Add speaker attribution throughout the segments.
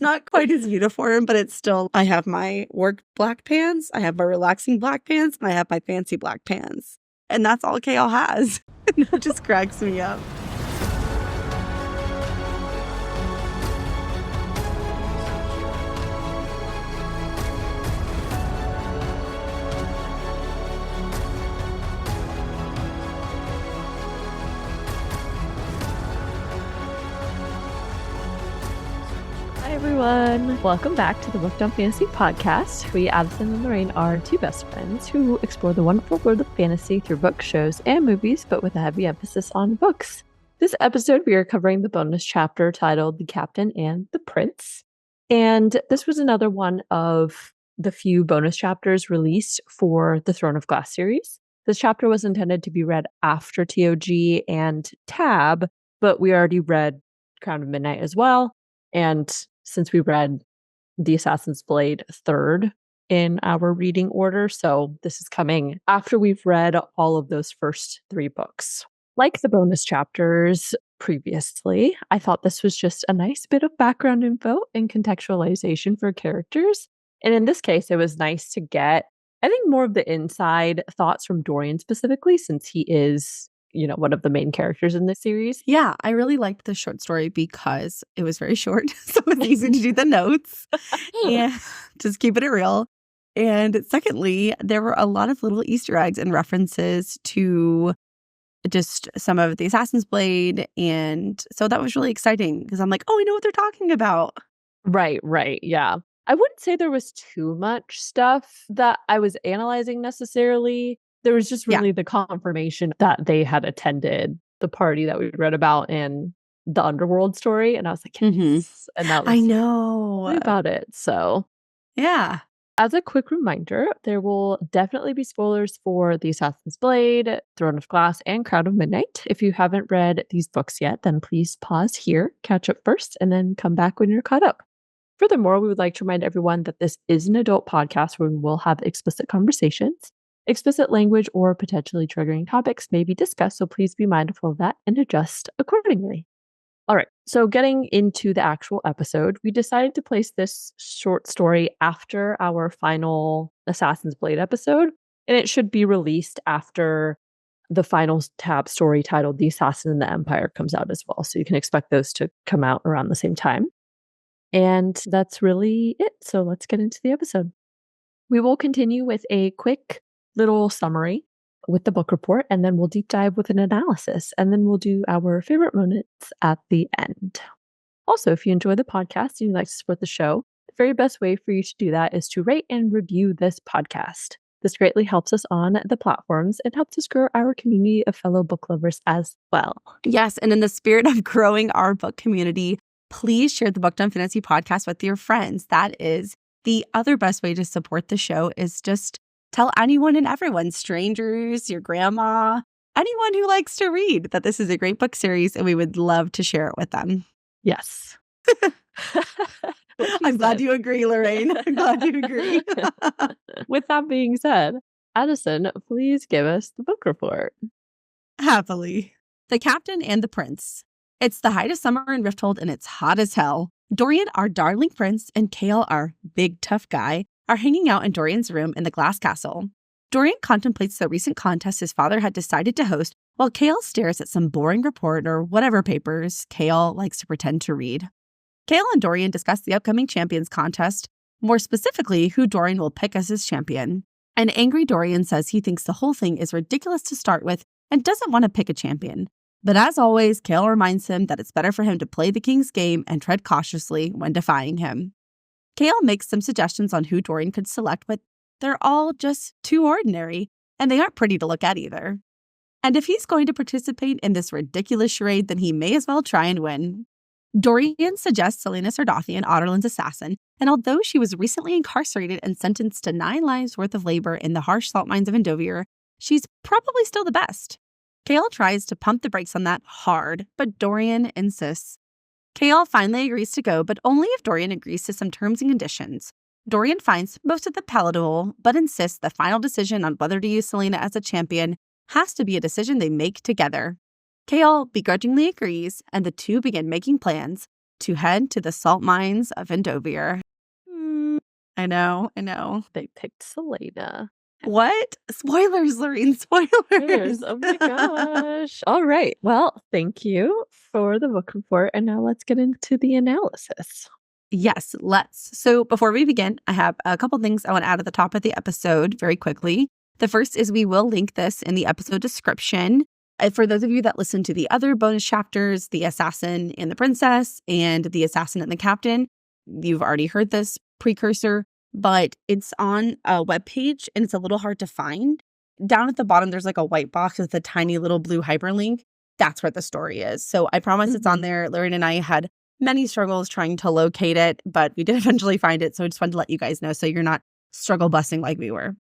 Speaker 1: not quite as uniform, but it's still, I have my work black pants, I have my relaxing black pants, and I have my fancy black pants. And that's all Chaol has. And it just cracks me up.
Speaker 2: Hi everyone! Welcome back to the Booked on Fantasy podcast. We, Addison and Lorraine, are two best friends who explore the wonderful world of fantasy through books, shows, and movies, but with a heavy emphasis on books. This episode, we are covering the bonus chapter titled The Captain and the Prince. And this was another one of the few bonus chapters released for the Throne of Glass series. This chapter was intended to be read after TOG and Tab, but we already read Crown of Midnight as well. And since we read The Assassin's Blade third in our reading order, so this is coming after we've read all of those first three books. Like the bonus chapters previously, I thought this was just a nice bit of background info and contextualization for characters. And in this case, it was nice to get, I think, more of the inside thoughts from Dorian specifically, since he is, one of the main characters in this series.
Speaker 1: Yeah, I really liked the short story because it was very short, so it's easy to do the notes and just keeping it real. And secondly, there were a lot of little Easter eggs and references to just some of the Assassin's Blade. And so that was really exciting because I'm like, oh, I know what they're talking about.
Speaker 2: Right, yeah. I wouldn't say there was too much stuff that I was analyzing necessarily. There was just really the confirmation that they had attended the party that we read about in the Underworld story. And I was like, yes. And that was
Speaker 1: I know
Speaker 2: about it. So,
Speaker 1: yeah.
Speaker 2: As a quick reminder, there will definitely be spoilers for The Assassin's Blade, Throne of Glass, and Crown of Midnight. If you haven't read these books yet, then please pause here, catch up first, and then come back when you're caught up. Furthermore, we would like to remind everyone that this is an adult podcast where we will have explicit conversations. Explicit language or potentially triggering topics may be discussed, so please be mindful of that and adjust accordingly. All right, so getting into the actual episode, we decided to place this short story after our final Assassin's Blade episode, and it should be released after the final tab story titled The Assassin and the Empire comes out as well. So you can expect those to come out around the same time. And that's really it. So let's get into the episode. We will continue with a quick little summary with the book report, and then we'll deep dive with an analysis, and then we'll do our favorite moments at the end. Also, if you enjoy the podcast and you'd like to support the show, the very best way for you to do that is to rate and review this podcast. This greatly helps us on the platforms and helps us grow our community of fellow book lovers as well.
Speaker 1: Yes, and in the spirit of growing our book community, please share the Booked on Fantasy podcast with your friends. That is the other best way to support the show, is just tell anyone and everyone, strangers, your grandma, anyone who likes to read, that this is a great book series and we would love to share it with them.
Speaker 2: Yes.
Speaker 1: I'm glad you agree, Lorraine. I'm glad you agree.
Speaker 2: With that being said, Addison, please give us the book report.
Speaker 1: Happily. The Captain and the Prince. It's the height of summer in Rifthold and it's hot as hell. Dorian, our darling prince, and Chaol, our big tough guy, are hanging out in Dorian's room in the glass castle. Dorian contemplates the recent contest his father had decided to host, while Chaol stares at some boring report or whatever papers Chaol likes to pretend to read. Chaol and Dorian discuss the upcoming champions contest, more specifically who Dorian will pick as his champion. An angry Dorian says he thinks the whole thing is ridiculous to start with and doesn't want to pick a champion. But as always, Chaol reminds him that it's better for him to play the king's game and tread cautiously when defying him. Chaol makes some suggestions on who Dorian could select, but they're all just too ordinary, and they aren't pretty to look at either. And if he's going to participate in this ridiculous charade, then he may as well try and win. Dorian suggests Celaena Sardothian, Adarlan's assassin, and although she was recently incarcerated and sentenced to 9 lives worth of labor in the harsh salt mines of Endovier, she's probably still the best. Chaol tries to pump the brakes on that hard, but Dorian insists. Chaol finally agrees to go, but only if Dorian agrees to some terms and conditions. Dorian finds most of them palatable, but insists the final decision on whether to use Celaena as a champion has to be a decision they make together. Chaol begrudgingly agrees, and the two begin making plans, to head to the salt mines of Endovir. I know.
Speaker 2: They picked Celaena.
Speaker 1: What? Spoilers, Lorene, spoilers.
Speaker 2: Oh my gosh. All right. Well, thank you for the book report. And now let's get into the analysis.
Speaker 1: Yes, let's. So before we begin, I have a couple things I want to add at the top of the episode very quickly. The first is we will link this in the episode description. For those of you that listen to the other bonus chapters, the assassin and the princess and the assassin and the captain, you've already heard this precursor, but it's on a webpage and it's a little hard to find. Down at the bottom, there's like a white box with a tiny little blue hyperlink. That's where the story is. So I promise it's on there. Lorraine and I had many struggles trying to locate it, but we did eventually find it. So I just wanted to let you guys know so you're not struggle busting like we were.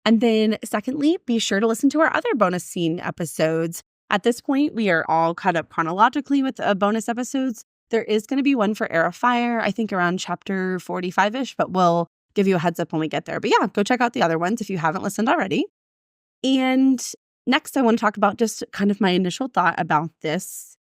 Speaker 1: And then secondly, be sure to listen to our other bonus scene episodes. At this point, we are all caught up chronologically with bonus episodes. There is going to be one for Heir of Fire, I think around chapter 45-ish, but we'll give you a heads up when we get there. But yeah, go check out the other ones if you haven't listened already. And next, I want to talk about just kind of my initial thought about this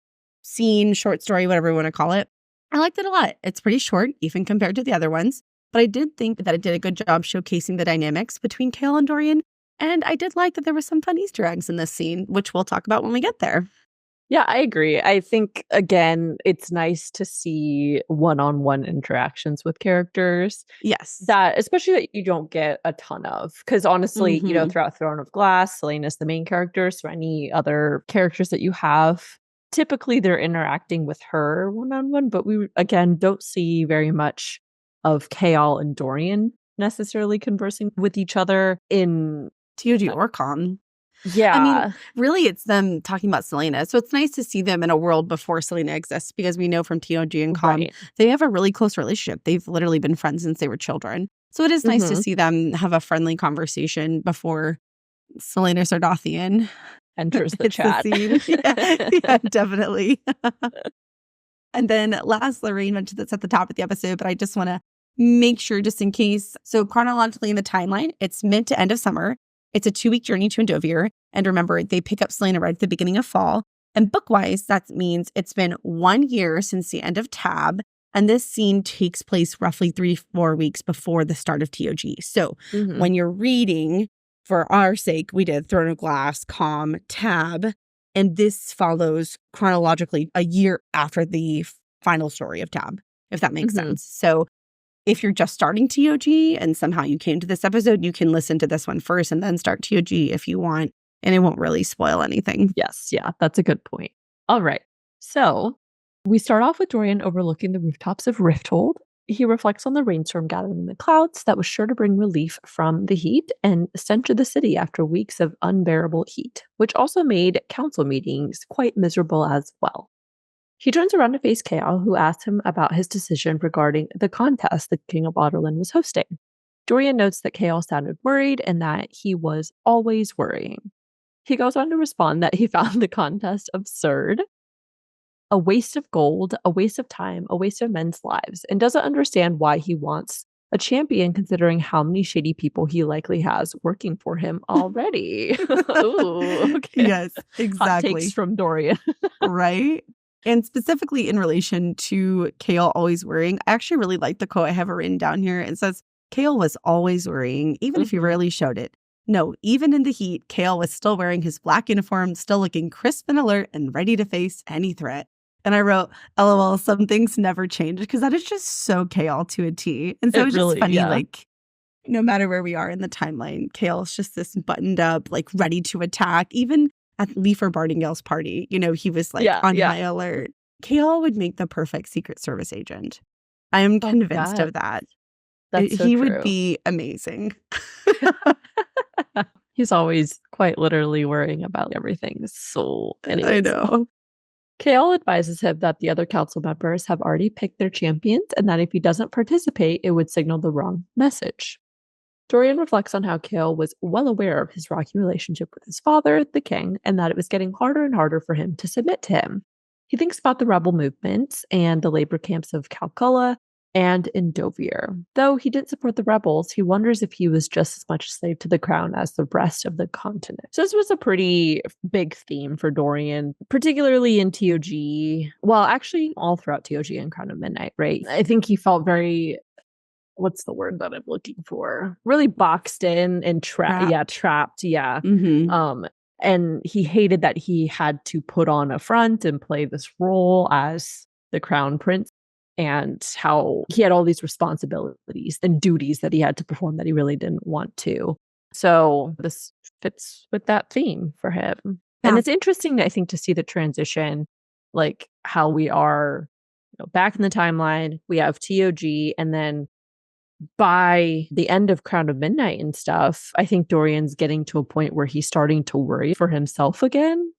Speaker 1: scene, short story, whatever you want to call it. I liked it a lot. It's pretty short, even compared to the other ones. But I did think that it did a good job showcasing the dynamics between Chaol and Dorian. And I did like that there was some fun Easter eggs in this scene, which we'll talk about when we get there.
Speaker 2: Yeah, I agree. I think, again, it's nice to see one-on-one interactions with characters.
Speaker 1: Yes.
Speaker 2: That, especially that you don't get a ton of. Because honestly, throughout Throne of Glass, Celaena's the main character. So any other characters that you have, typically they're interacting with her one-on-one. But we, again, don't see very much of Chaol and Dorian necessarily conversing with each other in
Speaker 1: TOG or Con.
Speaker 2: Yeah.
Speaker 1: I mean, really, it's them talking about Celaena. So it's nice to see them in a world before Celaena exists because we know from TOG and Con, they have a really close relationship. They've literally been friends since they were children. So it is nice to see them have a friendly conversation before Celaena Sardothian
Speaker 2: enters the chat.
Speaker 1: Yeah, definitely. And then last, Lorraine mentioned this at the top of the episode, but I just want to make sure just in case. So chronologically in the timeline, it's mid to end of summer. It's a 2-week journey to Endovir. And remember, they pick up Celaena right at the beginning of fall. And book-wise, that means it's been 1 year since the end of Tab. And this scene takes place roughly 3-4 weeks before the start of TOG. So when you're reading, for our sake, we did Throne of Glass, Calm, Tab. And this follows chronologically a year after the final story of Tab, if that makes sense. So if you're just starting TOG and somehow you came to this episode, you can listen to this one first and then start TOG if you want, and it won't really spoil anything.
Speaker 2: Yes, yeah, that's a good point. All right. So we start off with Dorian overlooking the rooftops of Rifthold. He reflects on the rainstorm gathering in the clouds that was sure to bring relief from the heat and stench of the city after weeks of unbearable heat, which also made council meetings quite miserable as well. He turns around to face Chaol, who asks him about his decision regarding the contest the King of Adarlan was hosting. Dorian notes that Chaol sounded worried and that he was always worrying. He goes on to respond that he found the contest absurd, a waste of gold, a waste of time, a waste of men's lives, and doesn't understand why he wants a champion considering how many shady people he likely has working for him already. Ooh, okay.
Speaker 1: Yes, exactly.
Speaker 2: Hot takes from Dorian.
Speaker 1: Right? And specifically in relation to Chaol always worrying, I actually really like the quote I have written down here. It says, Chaol was always worrying, even if he rarely showed it. No, even in the heat, Chaol was still wearing his black uniform, still looking crisp and alert and ready to face any threat. And I wrote, LOL, some things never change, because that is just so Chaol to a T. And so it's just funny, like, no matter where we are in the timeline, Chaol's just this buttoned up, like ready to attack. Even at Leifer Bardingale's party, he was like on high alert. Chaol would make the perfect Secret Service agent. I am convinced of that.
Speaker 2: That's so
Speaker 1: he
Speaker 2: true.
Speaker 1: would be amazing.
Speaker 2: He's always quite literally worrying about everything. So anyways.
Speaker 1: I know.
Speaker 2: Chaol advises him that the other council members have already picked their champions and that if he doesn't participate, it would signal the wrong message. Dorian reflects on how Chaol was well aware of his rocky relationship with his father, the king, and that it was getting harder and harder for him to submit to him. He thinks about the rebel movements and the labor camps of Calcula, and in Dovier. Though he didn't support the rebels, he wonders if he was just as much a slave to the crown as the rest of the continent. So this was a pretty big theme for Dorian, particularly in TOG. Well, actually, all throughout TOG and Crown of Midnight, right? I think he felt very, what's the word that I'm looking for? Really boxed in and trapped. Yeah.
Speaker 1: Mm-hmm.
Speaker 2: And he hated that he had to put on a front and play this role as the crown prince, and how he had all these responsibilities and duties that he had to perform that he really didn't want to. So this fits with that theme for him. Yeah. And it's interesting, I think, to see the transition, like how we are, back in the timeline, we have TOG, and then by the end of Crown of Midnight and stuff, I think Dorian's getting to a point where he's starting to worry for himself again,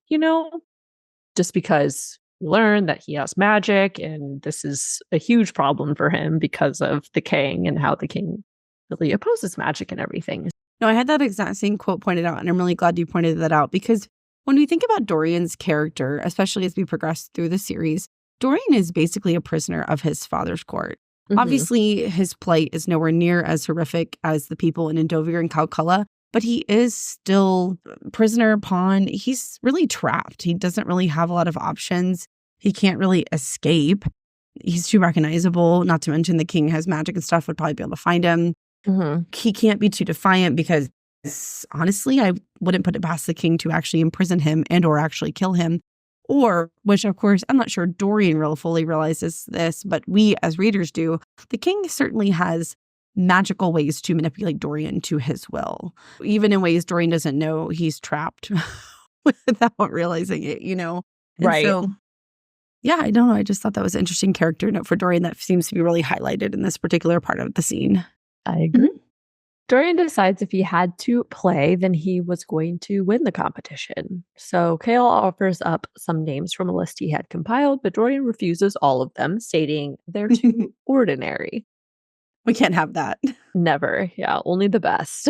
Speaker 2: just because we learn that he has magic, and this is a huge problem for him because of the king and how the king really opposes magic and everything.
Speaker 1: No, I had that exact same quote pointed out, and I'm really glad you pointed that out, because when we think about Dorian's character, especially as we progress through the series, Dorian is basically a prisoner of his father's court. Mm-hmm. Obviously, his plight is nowhere near as horrific as the people in Dorian and Chaol, but he is still prisoner, pawn. He's really trapped. He doesn't really have a lot of options. He can't really escape. He's too recognizable, not to mention the king has magic and stuff, would probably be able to find him. Mm-hmm. He can't be too defiant because, honestly, I wouldn't put it past the king to actually imprison him and or actually kill him. Or, which of course, I'm not sure Dorian fully realizes this, but we as readers do, the king certainly has magical ways to manipulate Dorian to his will, even in ways Dorian doesn't know he's trapped without realizing it, And
Speaker 2: right.
Speaker 1: So, yeah, I don't know. I just thought that was an interesting character note for Dorian that seems to be really highlighted in this particular part of the scene.
Speaker 2: I agree. Mm-hmm. Dorian decides if he had to play, then he was going to win the competition. So Chaol offers up some names from a list he had compiled, but Dorian refuses all of them, stating they're too ordinary.
Speaker 1: We can't have that.
Speaker 2: Never. Yeah, only the best.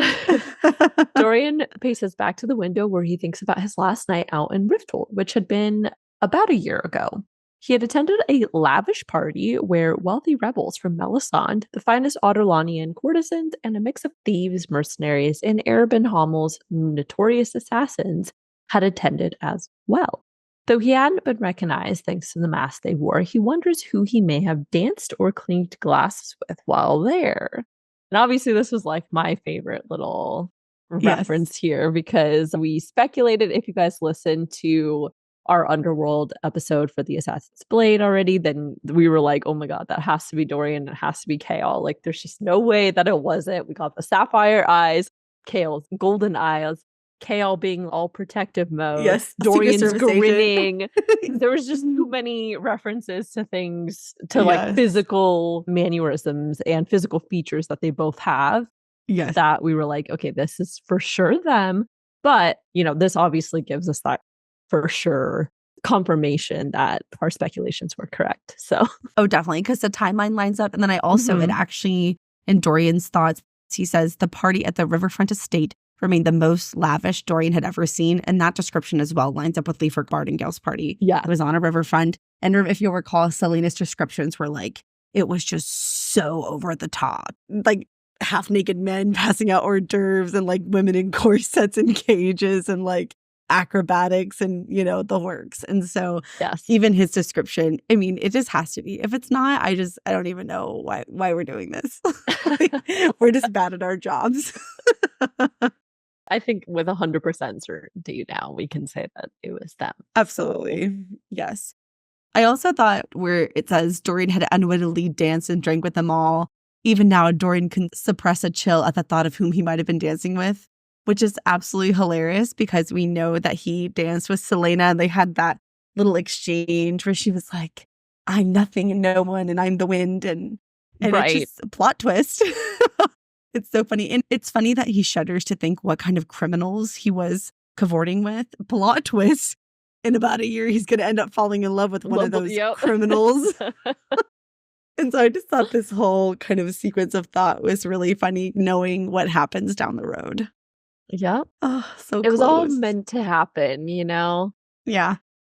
Speaker 2: Dorian paces back to the window where he thinks about his last night out in Rifthold, which had been about a year ago. He had attended a lavish party where wealthy rebels from Melisande, the finest Adarlanian courtesans, and a mix of thieves, mercenaries, and Arab and Hommel's notorious assassins had attended as well. Though he hadn't been recognized thanks to the mask they wore, he wonders who he may have danced or clinked glasses with while there. And obviously this was like my favorite little reference here, because we speculated, if you guys listened to our Underworld episode for the Assassin's Blade already, then we were like, oh my god, that has to be Dorian, it has to be Chaol. Like, there's just no way that it wasn't. We got the sapphire eyes, Chaol's golden eyes, Chaol being all protective mode,
Speaker 1: yes,
Speaker 2: Dorian's grinning. There was just too many references to things, to like physical mannerisms and physical features that they both have.
Speaker 1: Yes.
Speaker 2: That we were like, okay, this is for sure them. But, this obviously gives us that for sure confirmation that our speculations were correct. So,
Speaker 1: oh, definitely, because the timeline lines up. And then I also, it actually, in Dorian's thoughts, he says the party at the riverfront estate remained the most lavish Dorian had ever seen. And that description as well lines up with Leifert Bardingale's party.
Speaker 2: Yeah.
Speaker 1: It was on a riverfront. And if you'll recall, Celaena's descriptions were like, it was just so over the top. Like half naked men passing out hors d'oeuvres and like women in corsets and cages and like acrobatics and, the works. And so even his description, I mean, it just has to be. If it's not, I don't even know why we're doing this. We're just bad at our jobs.
Speaker 2: I think with 100% certainty now, we can say that it was them.
Speaker 1: Absolutely. So. Yes. I also thought where it says Dorian had unwittingly danced and drank with them all. Even now, Dorian can suppress a chill at the thought of whom he might have been dancing with, which is absolutely hilarious because we know that he danced with Celaena and they had that little exchange where she was like, I'm nothing and no one and I'm the wind. And it's just a plot twist. It's so funny. And it's funny that he shudders to think what kind of criminals he was cavorting with. Plot twist. In about a year, he's going to end up falling in love with one of those criminals. And so I just thought this whole kind of sequence of thought was really funny, knowing what happens down the road.
Speaker 2: Yeah.
Speaker 1: Oh, so
Speaker 2: it was all meant to happen,
Speaker 1: Yeah.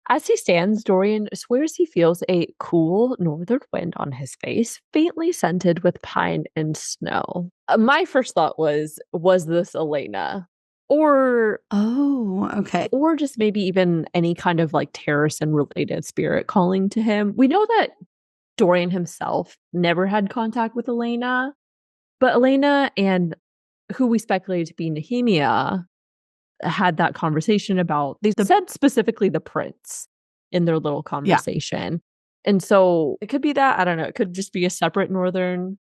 Speaker 2: As he stands, Dorian swears he feels a cool northern wind on his face, faintly scented with pine and snow. My first thought was this Celaena? Or
Speaker 1: Oh, okay.
Speaker 2: or just maybe even any kind of like Terrace related spirit calling to him. We know that Dorian himself never had contact with Celaena, but Celaena and who we speculate to be Nehemia had that conversation about, they said specifically the prince in their little conversation. And so it could be that, I don't know, it could just be a separate northern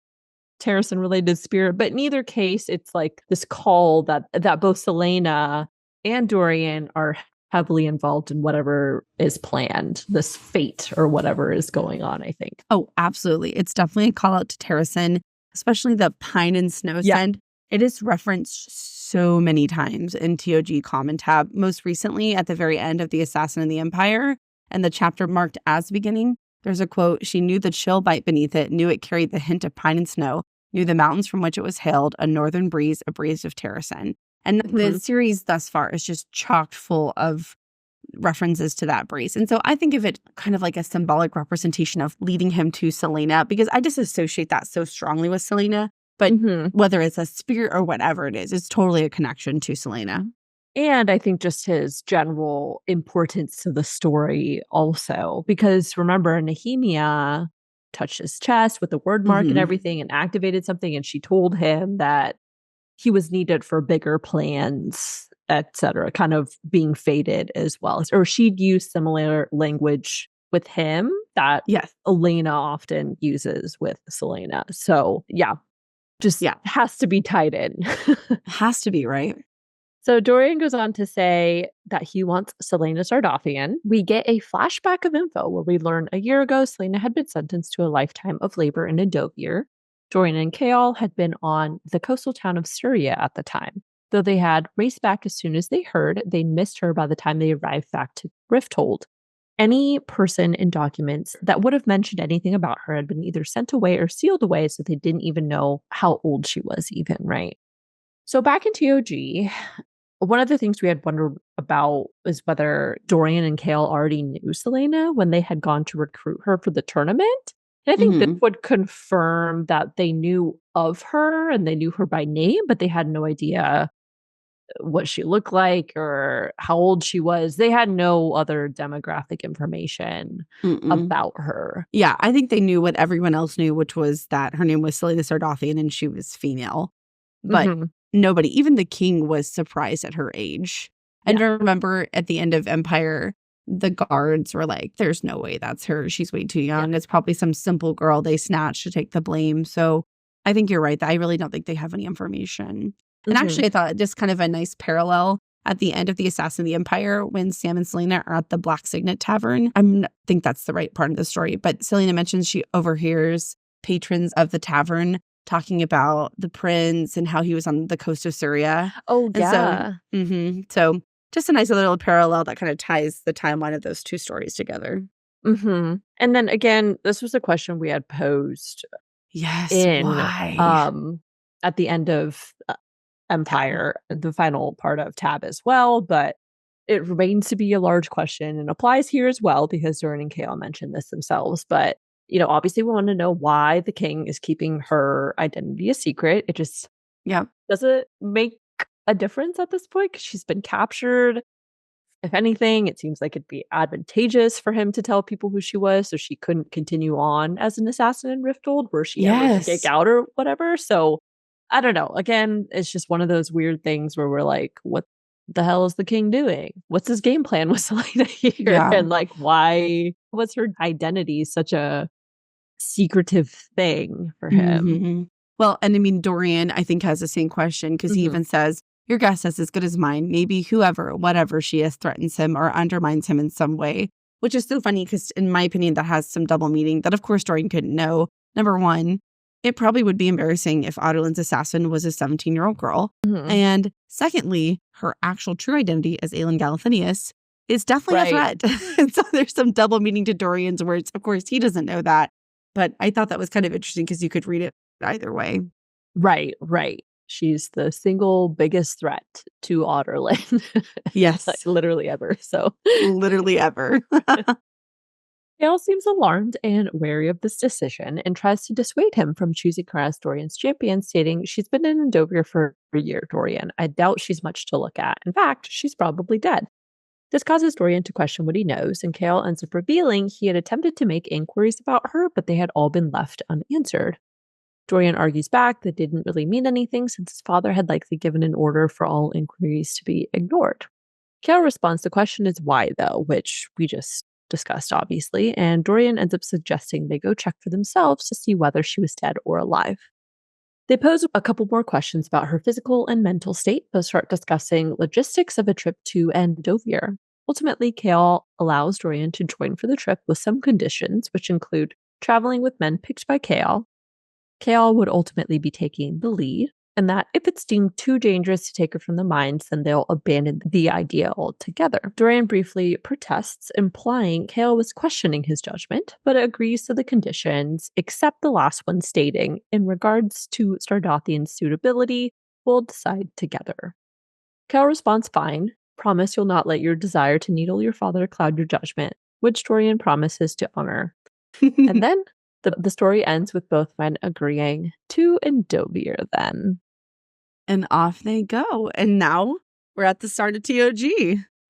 Speaker 2: Terrace related spirit, but in either case, it's like this call that both Celaena and Dorian are heavily involved in whatever is planned, this fate or whatever is going on, I think.
Speaker 1: Oh, absolutely. It's definitely a call out to Terracin, especially the pine and snow scent. It is referenced so many times in TOG Common Tab, most recently at the very end of The Assassin and the Empire, and the chapter marked as beginning. There's a quote, "She knew the chill bite beneath it, knew it carried the hint of pine and snow, knew the mountains from which it was hailed, a northern breeze, a breeze of Terracin." And the series thus far is just chocked full of references to that breeze. And so I think of it kind of like a symbolic representation of leading him to Celaena, because I just associate that so strongly with Celaena. But whether it's a spirit or whatever it is, it's totally a connection to Celaena.
Speaker 2: And I think just his general importance to the story also, because remember, Nehemia touched his chest with the word mark and everything and activated something. And she told him that he was needed for bigger plans, etc., kind of being fated as well. Or she'd use similar language with him that Celaena often uses with Celaena. So just has to be tied in.
Speaker 1: Has to be, right?
Speaker 2: So Dorian goes on to say that he wants Celaena Sardothian. We get a flashback of info where we learn a year ago Celaena had been sentenced to a lifetime of labor in a Dovir. Dorian and Chaol had been on the coastal town of Surya at the time. Though they had raced back as soon as they heard, they missed her by the time they arrived back to Rifthold. Any person in documents that would have mentioned anything about her had been either sent away or sealed away, so they didn't even know how old she was even, right? So back in TOG, one of the things we had wondered about is whether Dorian and Chaol already knew Celaena when they had gone to recruit her for the tournament. And I think this would confirm that they knew of her and they knew her by name, but they had no idea what she looked like or how old she was. They had no other demographic information about her.
Speaker 1: Yeah, I think they knew what everyone else knew, which was that her name was Celaena Sardothian and she was female. But nobody, even the king, was surprised at her age. And remember, at the end of Empire, the guards were like, there's no way that's her. She's way too young. It's probably some simple girl they snatched to take the blame. So I think you're right. I really don't think they have any information. And actually, I thought just kind of a nice parallel at the end of The Assassin of the Empire when Sam and Celaena are at the Black Signet Tavern. I think that's the right part of the story. But Celaena mentions she overhears patrons of the tavern talking about the prince and how he was on the coast of Surya.
Speaker 2: Oh, yeah.
Speaker 1: So just a nice little parallel that kind of ties the timeline of those two stories together.
Speaker 2: And then again, this was a question we had posed.
Speaker 1: Yes,
Speaker 2: why? At the end of Empire, the final part of Tab as well, but it remains to be a large question and applies here as well because Dorian and Chaol mentioned this themselves. But, obviously we want to know why the king is keeping her identity a secret. It just doesn't make a difference at this point because she's been captured. If anything, it seems like it'd be advantageous for him to tell people who she was so she couldn't continue on as an assassin in Rifthold were she ever to kick out or whatever. So I don't know. Again, it's just one of those weird things where we're like, what the hell is the king doing? What's his game plan with Celaena here? And like, why was her identity such a secretive thing for him?
Speaker 1: Well, and I mean, Dorian, I think, has the same question because he even says, your guess is as good as mine. Maybe whoever, whatever she is, threatens him or undermines him in some way, which is so funny because in my opinion, that has some double meaning that, of course, Dorian couldn't know. Number one, it probably would be embarrassing if Adarlan's assassin was a 17-year-old girl. And secondly, her actual true identity as Aelin Galathinius is definitely a threat. And so there's some double meaning to Dorian's words. Of course, he doesn't know that. But I thought that was kind of interesting because you could read it either way.
Speaker 2: Right. she's the single biggest threat to Adarlan.
Speaker 1: Yes.
Speaker 2: Like, literally ever. So
Speaker 1: Literally ever.
Speaker 2: Chaol seems alarmed and wary of this decision and tries to dissuade him from choosing her as Dorian's champion, stating, "She's been in Endovir for a year, Dorian. I doubt she's much to look at. In fact, she's probably dead." This causes Dorian to question what he knows, and Chaol ends up revealing he had attempted to make inquiries about her, but they had all been left unanswered. Dorian argues back that didn't really mean anything since his father had likely given an order for all inquiries to be ignored. Chaol responds the question is why, though, which we just discussed, obviously, and Dorian ends up suggesting they go check for themselves to see whether she was dead or alive. They pose a couple more questions about her physical and mental state, but start discussing logistics of a trip to Endovir. Ultimately, Chaol allows Dorian to join for the trip with some conditions, which include traveling with men picked by Chaol. Chaol would ultimately be taking the lead, and that if it's deemed too dangerous to take her from the mines, then they'll abandon the idea altogether. Dorian briefly protests, implying Chaol was questioning his judgment, but agrees to the conditions, except the last one stating, in regards to Stardothian's suitability, we'll decide together. Chaol responds fine, promise you'll not let your desire to needle your father cloud your judgment, which Dorian promises to honor. And then the story ends with both men agreeing to Endovir then.
Speaker 1: And off they go. And now we're at the start of TOG.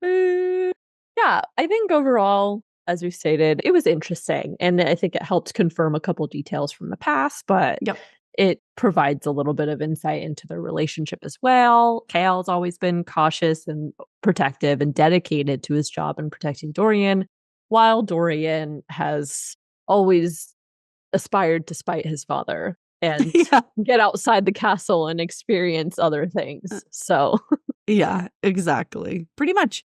Speaker 2: Yeah, I think overall, as we stated, it was interesting. And I think it helped confirm a couple details from the past, but it provides a little bit of insight into their relationship as well. Chaol's always been cautious and protective and dedicated to his job in protecting Dorian, while Dorian has always aspired to spite his father and get outside the castle and experience other things. So,
Speaker 1: yeah, exactly. Pretty much.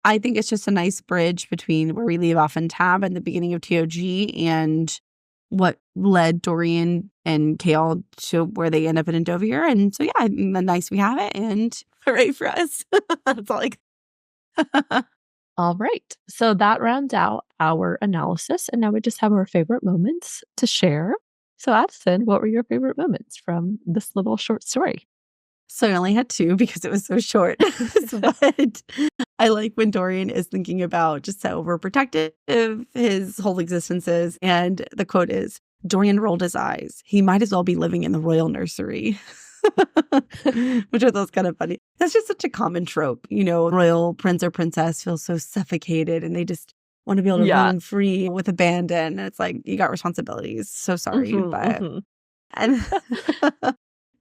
Speaker 1: I think it's just a nice bridge between where we leave off in Tab and the beginning of TOG and what led Dorian and Chaol to where they end up in Endovir. And so, yeah, nice we have it and hooray for us. That's all
Speaker 2: all right. So that rounds out our analysis. And now we just have our favorite moments to share. So, Addison, what were your favorite moments from this little short story?
Speaker 1: So I only had 2 because it was so short. But I like when Dorian is thinking about just how overprotective his whole existence is. And the quote is, Dorian rolled his eyes. He might as well be living in the royal nursery. Which I thought was kind of funny. That's just such a common trope. You know, royal prince or princess feels so suffocated and they just want to be able to run free with abandon. And it's like, you got responsibilities. So sorry. And,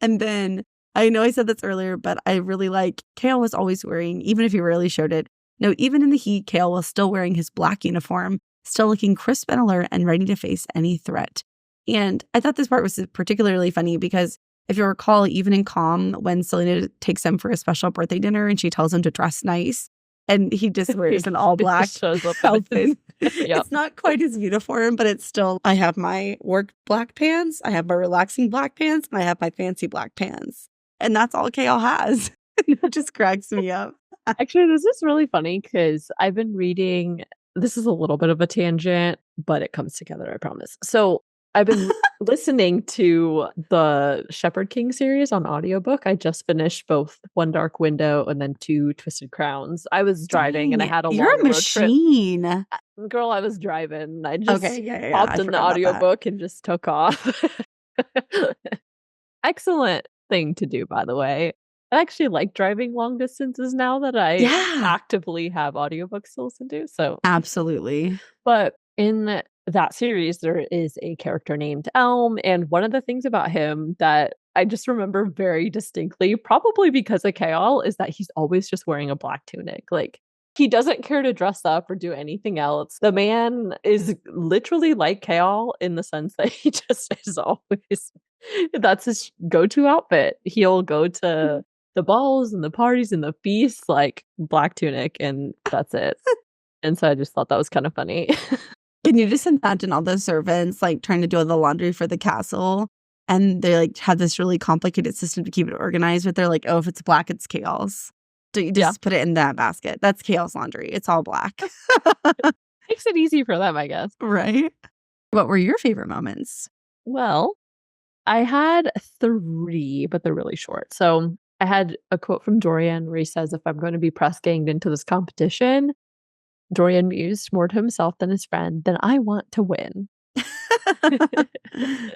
Speaker 1: and then, I know I said this earlier, but I really like Chaol was always wearing, even if he rarely showed it. No, even in the heat, Chaol was still wearing his black uniform, still looking crisp and alert and ready to face any threat. And I thought this part was particularly funny because if you recall, even in Calm, when Celaena takes him for a special birthday dinner and she tells him to dress nice, and he just wears an all black outfit. It's not quite his uniform, but it's still, I have my work black pants, I have my relaxing black pants, and I have my fancy black pants. And that's all Chaol has. It just cracks me up.
Speaker 2: Actually, this is really funny because I've been reading, this is a little bit of a tangent, but it comes together, I promise. So I've been listening to the Shepherd King series on audiobook. I just finished both One Dark Window and then 2 Twisted Crowns. I was driving and I had a long road trip.
Speaker 1: You're a machine.
Speaker 2: Girl, I was driving. I just popped in the
Speaker 1: forgot
Speaker 2: audiobook and just took off. Excellent thing to do, by the way. I actually like driving long distances now that I actively have audiobooks to listen to. So
Speaker 1: absolutely.
Speaker 2: But in that series, there is a character named Elm. And one of the things about him that I just remember very distinctly, probably because of Chaol, is that he's always just wearing a black tunic. Like, he doesn't care to dress up or do anything else. The man is literally like Chaol in the sense that he just is always, that's his go-to outfit. He'll go to the balls and the parties and the feasts, like black tunic, and that's it. And so I just thought that was kind of funny.
Speaker 1: Can you just imagine all the servants like trying to do all the laundry for the castle? And they like have this really complicated system to keep it organized, but they're like, oh, if it's black, it's Chaol's. So you just put it in that basket. That's Chaol's laundry. It's all black.
Speaker 2: Makes it easy for them, I guess.
Speaker 1: Right? What were your favorite moments?
Speaker 2: Well, I had 3, but they're really short. So I had a quote from Dorian where he says, if I'm going to be press ganged into this competition, Dorian mused more to himself than his friend, then I want to win.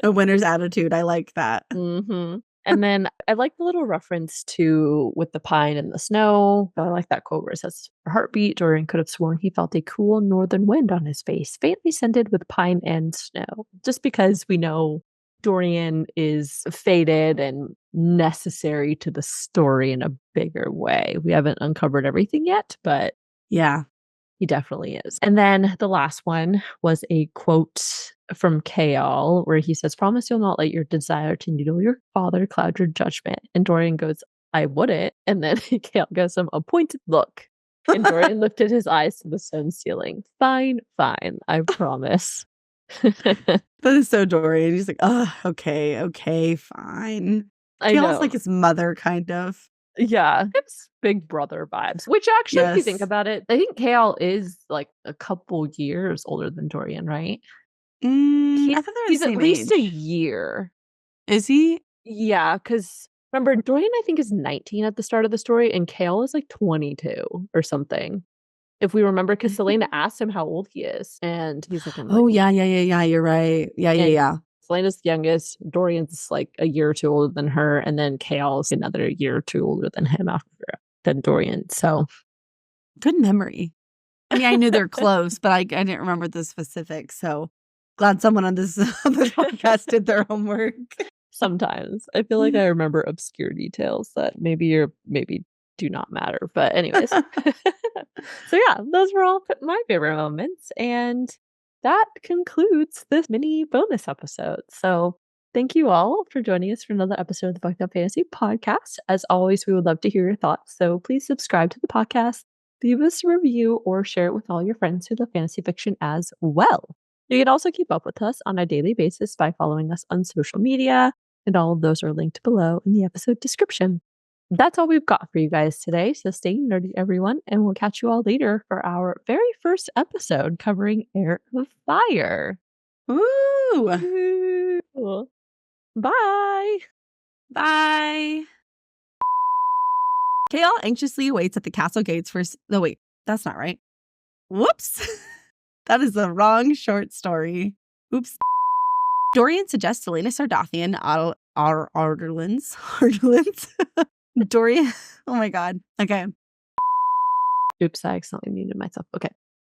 Speaker 1: A winner's attitude. I like that.
Speaker 2: And then I like the little reference to with the pine and the snow. I like that quote where it says, heartbeat, Dorian could have sworn he felt a cool northern wind on his face, faintly scented with pine and snow. Just because we know Dorian is fated and necessary to the story in a bigger way. We haven't uncovered everything yet, but
Speaker 1: yeah,
Speaker 2: he definitely is. And then the last one was a quote from Chaol where he says, promise you'll not let your desire to needle your father cloud your judgment. And Dorian goes, I wouldn't. And then Chaol gives him a pointed look. And Dorian lifted his eyes to the stone ceiling. Fine, I promise.
Speaker 1: That is so Dorian. He's like, oh, okay, fine.
Speaker 2: I
Speaker 1: Chaol's
Speaker 2: know.
Speaker 1: like his mother, kind of.
Speaker 2: Yeah, it's big brother vibes. Which actually, if you think about it, I think Chaol is like a couple years older than Dorian, right?
Speaker 1: I thought they were the
Speaker 2: He's
Speaker 1: same
Speaker 2: at least
Speaker 1: age.
Speaker 2: a year.
Speaker 1: Is he?
Speaker 2: Yeah, because remember, Dorian, I think, is 19 at the start of the story, and Chaol is like 22 or something. If we remember, because Celaena asked him how old he is, and he's like,
Speaker 1: oh, yeah. You're right. Yeah.
Speaker 2: Celena's the youngest. Dorian's like a year or two older than her, and then Chaol's another year or two older than him than Dorian. So
Speaker 1: good memory. I mean, I knew they're close, but I didn't remember the specifics. So glad someone on this podcast did their homework.
Speaker 2: Sometimes I feel like I remember obscure details that maybe do not matter. But anyways, so yeah, those were all my favorite moments, and that concludes this mini bonus episode. So thank you all for joining us for another episode of the Bucked Up Fantasy Podcast. As always, we would love to hear your thoughts. So please subscribe to the podcast, leave us a review, or share it with all your friends who love fantasy fiction as well. You can also keep up with us on a daily basis by following us on social media, and all of those are linked below in the episode description. That's all we've got for you guys today, so stay nerdy, everyone, and we'll catch you all later for our very first episode covering Heir of Fire.
Speaker 1: Ooh!
Speaker 2: Bye!
Speaker 1: Bye! Chaol anxiously waits at the castle gates for... No, wait, that's not right. Whoops! That is the wrong short story. Oops. Dorian suggests Celaena Sardathian Adarlan's. Dorian... Oh my god. Okay.
Speaker 2: Oops, I accidentally muted myself. Okay.